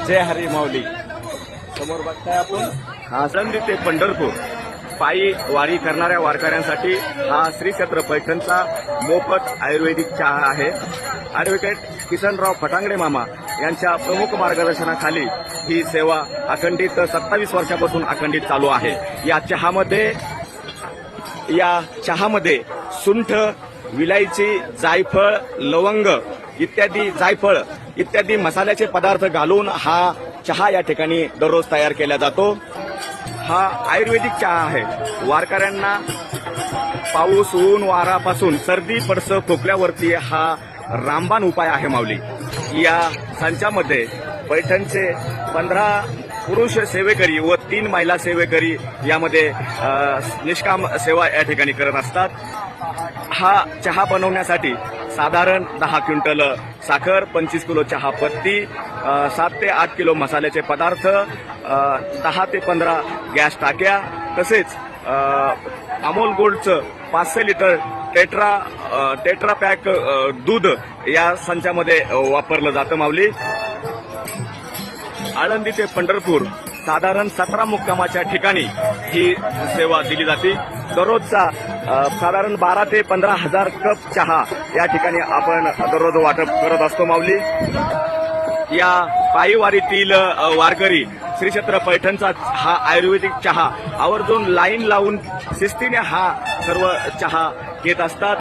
जय हरी माऊली. समोर बघताय आपण आळंदी ते पंढरपूर पायी वारी करणाऱ्या वारकऱ्यांसाठी हा श्री क्षेत्र पैठणचा मोफत आयुर्वेदिक चहा आहे. ॲडव्होकेट किसनराव फटांगडे मामा यांच्या प्रमुख मार्गदर्शनाखाली ही सेवा अखंडित 27 वर्षापासून अखंडित चालू आहे. या चहामध्ये सुंठ, विलायची, जायफळ, लवंग इत्यादी मसाल्याचे पदार्थ घालून हा चहा या ठिकाणी दररोज तयार केला जातो. हा आयुर्वेदिक चहा आहे. वारकऱ्यांना पाऊस, ऊन, वारापासून सर्दी, पडस, खोकल्यावरती हा रामबाण उपाय आहे माऊली. या संचामध्ये पैठणचे 15 पुरुष सेवेकरी व 3 महिला सेवेकरी यामध्ये निष्काम सेवा या ठिकाणी करत असतात. हा चहा बनवण्यासाठी साधारण 10 क्विंटल साखर, 25 किलो चहा पत्ती, 7 ते 8 किलो मसाल्याचे पदार्थ, 10 ते 15 गॅस टाक्या, तसेच अमोल गोल्डचं 500 लिटर टेट्रा पॅक दूध या संचामध्ये वापरलं जातं माऊली. आळंदी ते पंढरपूर साधारण 17 मुक्कामाच्या ठिकाणी ही सेवा दिली जाते. दररोजचा साधारण 12 ते 15 हजार कप चहा या ठिकाणी आपण दररोज वाटप करत असतो माऊली. या पायीवारीतील वारकरी श्री क्षेत्र पैठणचा हा आयुर्वेदिक चहा आवर्जून लाईन लावून शिस्तीने हा सर्व चहा घेत असतात.